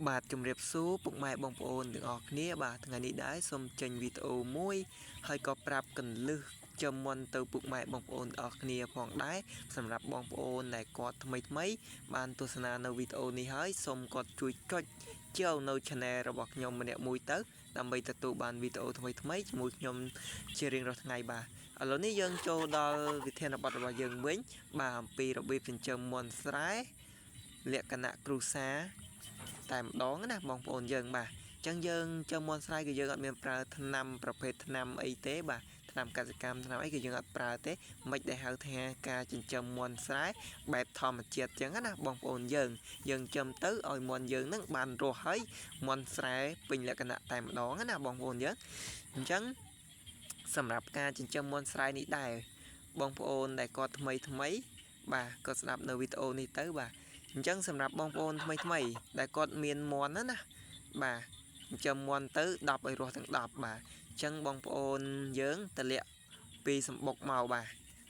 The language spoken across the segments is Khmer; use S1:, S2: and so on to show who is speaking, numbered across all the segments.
S1: បាទជំរាបសួរពុកម៉ែបងប្អូនទាំងអស់គ្នាបាទថ្ងៃនេះដែរសូមចេញវីដេអូមួយហើយក៏ប្រាប់កន្លឹះចំមុនទៅពុកម៉ែបងប្អូនទាំងអស់គ្នាផងដែរសម្រាប់បងប្អូនដែលគាត់ថ្មីបានទស្សនានៅវីដេអូនេះហើយសូមគាត់ជួយចុចចូលនៅ Channel របស់ខ្ញុំម្នាក់មួយទៅដើម្បីទទួលបានវីដេអូថ្មីជាមួយខ្ញុំជារៀងរាល់ថ្ងៃបាទឥឡូវនេះយើងចូលដល់វិធានបទរបស់យើងវិញបាទអំពីរបៀបចិញ្ចឹមមាន់ស្រែលក្ខណៈគ្រួសារតែម្ដងណាបងប្អូនយើងបាទអញ្ចឹងយើងចូលមាន់ស្រែគឺយើងអត់មានប្រើថ្នាំប្រភេទថ្នាំអីទេបាទថ្នាំកសិកម្មថ្នាំអីគឺយើងអត់ប្រើទេមិនដែលហៅថាការចិញ្ចឹមមាន់ស្រែបែបធម្មជាតិអញ្ចឹងណាបងប្អូនយើងចិញ្ចឹមទៅឲ្យមាន់យើងនឹងបានរស់ហើយមាន់ស្រែពេញលក្ខណៈតែម្ដងណាបងប្អូនយើងអញ្ចឹងសម្រាប់ការចិញ្ចឹមមាន់ស្រែនេះដែរបងប្អូនដែលគាត់ថ្មីបាទគាត់ស្ដាប់នៅវីដេអូនេះទៅបាទអញ្ចឹងសម្រាប់បងប្អូនថ្មីដែលគាត់មានមាន់ណាបាទចិញ្ចឹមមាន់ទៅ10ឲ្យរស់ទាំង10បាទអញ្ចឹងបងប្អូនយើងតម្លាក់ពីសម្បុកមកបាទ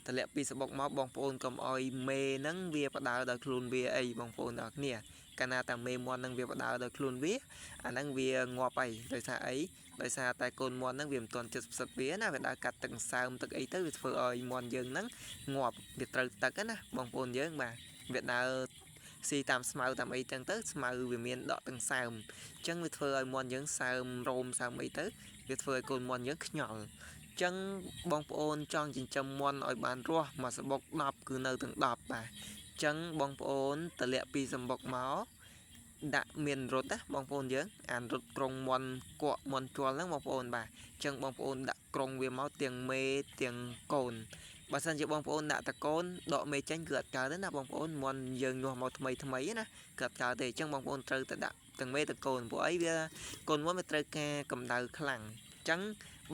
S1: តម្លាក់ពីសម្បុកមកបងប្អូនកុំឲ្យមេហ្នឹងវាបដើដោយខ្លួនវាអីបងប្អូនទាំងអស់គ្នាកាលណាតាមេមាន់ហ្នឹងវាបដើដោយខ្លួនវាអាហ្នឹងវាងាប់អីដោយសារអីដោយសារតែកូនមាន់ហ្នឹងវាមិនទាន់ចិត្តផ្សិតវាណាវាដើរកាត់ទឹកសើមទឹកអីទៅវាធ្វើឲ្យមាន់យើងហ្នឹងងាប់វាត្រូវទឹកណាបងប្អូនយើងបាទវាដើរស៊ីតាមស្មៅតាមអីចឹងទៅស្មៅវាមានដកទាំងសើមអញ្ចឹងវាធ្វើឲ្យមាន់យើងសើមរោមសើមអីទៅវាធ្វើឲ្យកូនមាន់យើងខ្ញាល់អញ្ចឹងបងប្អូនចង់ចិញ្ចឹមមាន់ឲ្យបានរស់មួយសបុក10គឺនៅទាំង10បាទអញ្ចឹងបងប្អូនតម្លាក់ពីសម្បុកមកដាក់មានរត់ណាបងប្អូនយើងអានរត់ក្រុងមាន់គក់មាន់ជ័រហ្នឹងបងប្អូនបាទអញ្ចឹងបងប្អូនដាក់ក្រុងវាមកទាំងមេទាំងកូនបើសិនជាបងប្អូនដាក់តកូនដកមេចេញគឺអត់កើតទេណាបងប្អូនមាន់យើងញាស់មកថ្មីណាគឺអត់កើតទេអញ្ចឹងបងប្អូនត្រូវតែដាក់ទាំងមេទាំងកូនព្រោះអីវាកូនមាន់វាត្រូវការកម្ដៅខ្លាំងអញ្ចឹង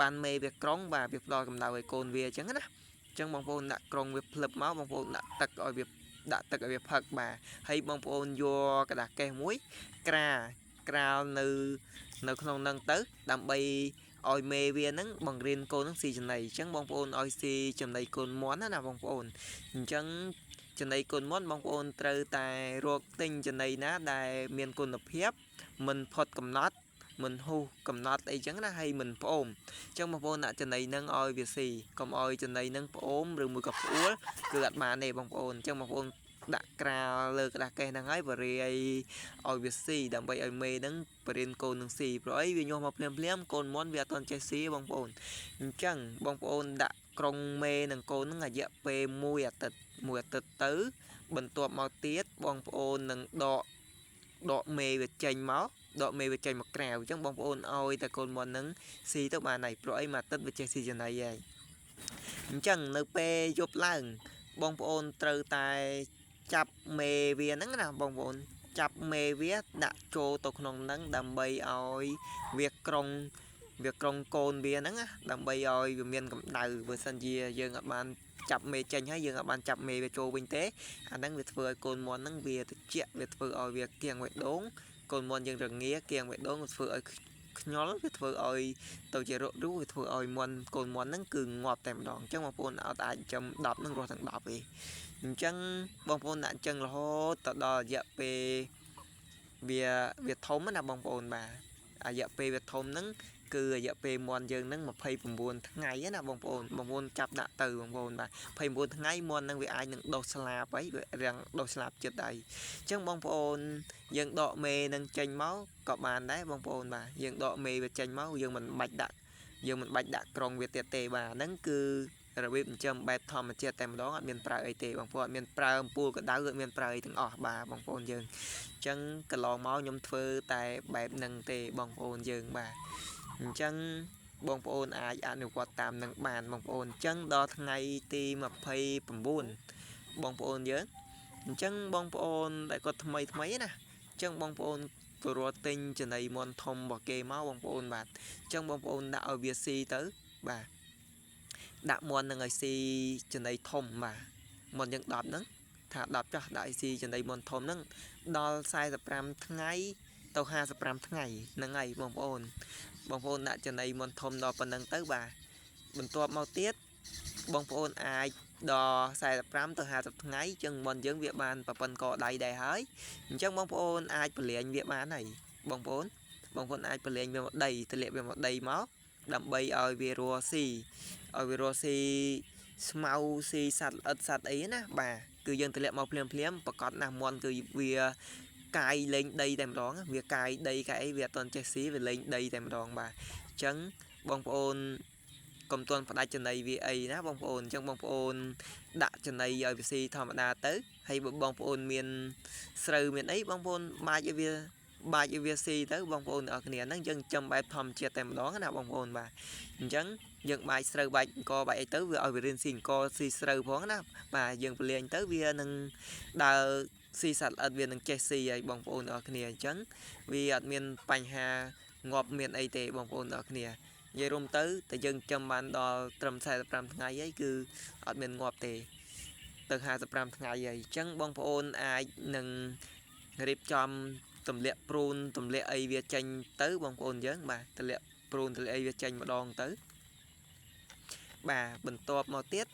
S1: បានមេវាក្រុងបាទវាផ្ដល់កម្ដៅឲ្យកូនវាអញ្ចឹងណាអញ្ចឹងបងប្អូនដាក់ក្រុងវាភ្លឹបមកបងប្អូនដាក់ទឹកឲ្យវាដាក់ទឹកឲ្យវាផឹកបាទហើយបងប្អូនយកกระดาษកេសមួយក្រាលនៅក្នុងនឹងទៅដើម្បីឲ្យមេវាហ្នឹងបង្រៀនកូនហ្នឹងស៊ីចំណីអញ្ចឹងបងប្អូនឲ្យស៊ីចំណីកូនមាន់ណាបងប្អូនអញ្ចឹងចំណីកូនមាន់បងប្អូនត្រូវតែរកទិញចំណីណាដែលមានគុណភាពមិនផុតកំណត់មិនហួសកំណត់អីចឹងណាហើយមិនផ្អូមអញ្ចឹងបងប្អូនដាក់ចំណីហ្នឹងឲ្យវាស៊ីកុំឲ្យចំណីហ្នឹងផ្អូមឬមួយក៏ផ្អួលគឺអត់បានទេបងប្អូនអញ្ចឹងបងប្អូនដាក់ក្រាលលើกระดาษកេសហ្នឹងហើយបរិយាឲ្យវាស៊ីដើម្បីឲ្យមេហ្នឹងបរិញ្ញាកូននឹងស៊ីព្រោះអីវាញាស់មកភ្លាមកូនមាន់វាអត់ទាន់ចេះស៊ីបងប្អូនអញ្ចឹងបងប្អូនដាក់ក្រុងមេនឹងកូនហ្នឹងរយៈពេល1អាទិត្យទៅបន្ទាប់មកទៀតបងប្អូននឹងដកមេវាចេញមកក្រៅអញ្ចឹងបងប្អូនឲ្យតែកូនមាន់ហ្នឹងស៊ីទៅបានហើយព្រោះអីមួយអាទិត្យវាចេះស៊ីចំណីហើយអញ្ចឹងនៅពេលយប់ឡើងបងប្អូនត្រូវតែចាប់មេវាហ្នឹងណាបងប្អូនចាប់មេវាដាក់ចូលទៅក្នុងហ្នឹងដើម្បីឲ្យវាក្រុងកូនវាហ្នឹងណាដើម្បីឲ្យវាមានកម្ដៅបើសិនជាយើងអត់បានចាប់មេចេញហើយយើងអត់បានចាប់មេវាចូលវិញទេអាហ្នឹងវាធ្វើឲ្យកូនមាន់ហ្នឹងវាត្រជាក់វាធ្វើឲ្យវាគៀងបេះដូងកូនមាន់យើងរងាគៀងបេះដូងធ្វើឲ្យខ្ញាល់វាធ្វើឲ្យទៅជារក់រូវាធ្វើឲ្យកូនមាន់ហ្នឹងគឺងាប់តែម្ដងអញ្ចឹងបងប្អូនអត់អាចចំ10ហ្នឹងរស់ទាំង10ទេអញ្ចឹងបងប្អូនដាក់អញ្ចឹងរហូតទៅដល់រយៈពេលវាធំណាបងប្អូនបាទរយៈពេលវាធំហ្នឹងគឺរយៈពេលមាន់យើងហ្នឹង29ថ្ងៃណាបងប្អូនចាប់ដាក់ទៅបងប្អូនបាទ29ថ្ងៃមាន់ហ្នឹងវាអាចនឹងដុះស្លាប់ហើយវារាំងដុះស្លាប់ចិត្តហើយអញ្ចឹងបងប្អូនយើងដកមេនឹងចេញមកក៏បានដែរបងប្អូនបាទយើងដកមេវាចេញមកយើងមិនបាច់ដាក់ក្រុងវាទៀតទេបាទហ្នឹងគឺរបៀបចិញ្ចឹមបែបធម្មជាតិតែម្ដងអត់មានប្រើអីទេបងប្អូនអត់មានប្រើអំពូលកដៅអត់មានប្រើអីទាំងអស់បាទបងប្អូនយើងអញ្ចឹងកន្លងមកខ្ញុំធ្វើតែបែបហ្នឹងទេបងប្អូនយើងបាទអញ្ចឹងបងប្អូនអាចអនុវត្តតាមនឹងបានបងប្អូនអញ្ចឹងដល់ថ្ងៃទី29បងប្អូនយើងអញ្ចឹងបងប្អូនដែលគាត់ថ្មីណាអញ្ចឹងបងប្អូនក៏រត់ទិញចំណីមាន់ធំរបស់គេមកបងប្អូនបាទអញ្ចឹងបងប្អូនដាក់ឲ្យវាស៊ីទៅបាទដាក់មាន់នឹងឲ្យស៊ីចំណីធំបាទមាន់យើង10ហ្នឹងថា10ចុះដាក់ឲ្យស៊ីចំណីមាន់ធំហ្នឹងដល់45ថ្ងៃទៅ55ថ្ងៃហ្នឹងហើយបងប្អូនដាក់ចំណីមាន់ធំដល់ប៉ុណ្្នឹងទៅបាទបន្ទាប់មកទៀតបងប្អូនអាច ដល់45ទៅ50ថ្ងៃចឹងមុនយើងវាបានប្រព័ន្ធកដៃដែរហើយអញ្ចឹងបងប្អូនអាចពលាញវាបានហើយបងប្អូនអាចពលាញវាមកដីទម្លាក់វាមកដីមកដើម្បីឲ្យវារស់ស៊ីស្មៅស៊ីសត្វល្អិតសត្វអីណាបាទគឺយើងទម្លាក់មកភ្លាមប្រកាសណាស់មន់គឺវាកាយលេងដីតែម្ដងវាកាយដីកាយអីវាអត់ទាន់ចេះស៊ីវាលេងដីតែម្ដងបាទអញ្ចឹងបងប្អូនកុំទាន់ផ្ដាច់ចំណីវាអីណាបងប្អូនអញ្ចឹងបងប្អូនដាក់ចំណីឲ្យវាស៊ីធម្មតាទៅហើយបងប្អូនមានស្រូវមានអីបងប្អូនបាចឲ្យវាស៊ីទៅបងប្អូនទាំងអស់គ្នាហ្នឹងយើងចំបែបធម្មជាតិតែម្ដងណាបងប្អូនបាទអញ្ចឹងយើងបាចស្រូវបាចអង្គបាចអីទៅវាឲ្យវារៀនស៊ីអង្គស៊ីស្រូវផងណាបាទយើងពលាញទៅវានឹងដើរស៊ីសត្វល្អិតវានឹងចេះស៊ីហើយបងប្អូនទាំងអស់គ្នាអញ្ចឹងវាអត់មានបញ្ហាងាប់មានអីទេបងប្អូនទាំងអស់គ្នានិយាយរួមទៅតែយើងចាំបានដល់ត្រឹម45ថ្ងៃហើយគឺអត់មានងាប់ទេទៅ55ថ្ងៃហើយអញ្ចឹងបងប្អូនអាចនឹងរៀបចំទម្លាក់ព្រូនទម្លាក់អីវាចេញទៅបងប្អូនយើងបាទទម្លាក់ព្រូនទម្លាក់អីវាចេញម្ដងទៅបាទបន្ទាប់មកទៀត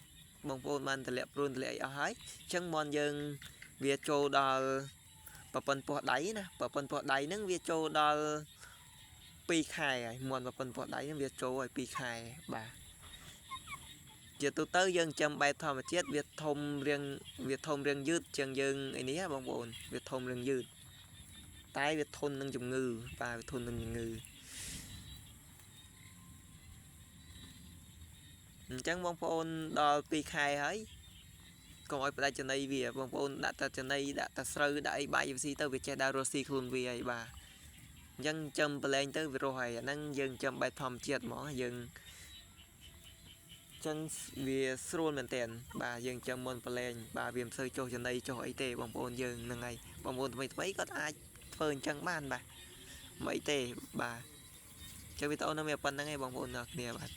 S1: បងប្អូនបានទម្លាក់ព្រូនទម្លាក់អីអស់ហើយអញ្ចឹងមន់យើងវាចូលដល់ប្រព័ន្ធពោះដៃណាប្រព័ន្ធពោះដៃហ្នឹងវាចូលដល់2ខែហើយមន់ប្រព័ន្ធពោះដៃហ្នឹងវាចូលឲ្យ2ខែបាទជាទូទៅយើងចាំបែបធម្មជាតិវាធំរៀងយឺតជាងយើងអីនេះបងប្អូនវាធំរៀងយឺតតែវាធន់នឹងជំងឺបាទវាធន់នឹងជំងឺអញ្ចឹងបងប្អូនដល់2ខែហើយកុំឲ្យផ្ដាច់ចំណីវាបងប្អូនដាក់តែចំណីដាក់តែស្រូវដាក់អីបាយវាស៊ីទៅវាចេះដើររស់ស៊ីខ្លួនវាហើយបាទអញ្ចឹងចាំប្រឡែងទៅវារស់ហើយអាហ្នឹងយើងចាំបែបធម្មជាតិហ្មងយើងចឹងវាស្រួលមែនតើបាទយើងចាំមុនប្រឡែងបាទវាមិនសូវចុះចំណីចុះអីទេបងប្អូនយើងហ្នឹងហើយបងប្អូនថ្មីគាត់អាចធ្វើអញ្ចឹងបានបាទមិនអីទេបាទចឹងវីដេអូនេះមានប៉ុណ្្នឹងឯងបងប្អូនអ្នកគ្នាបាទ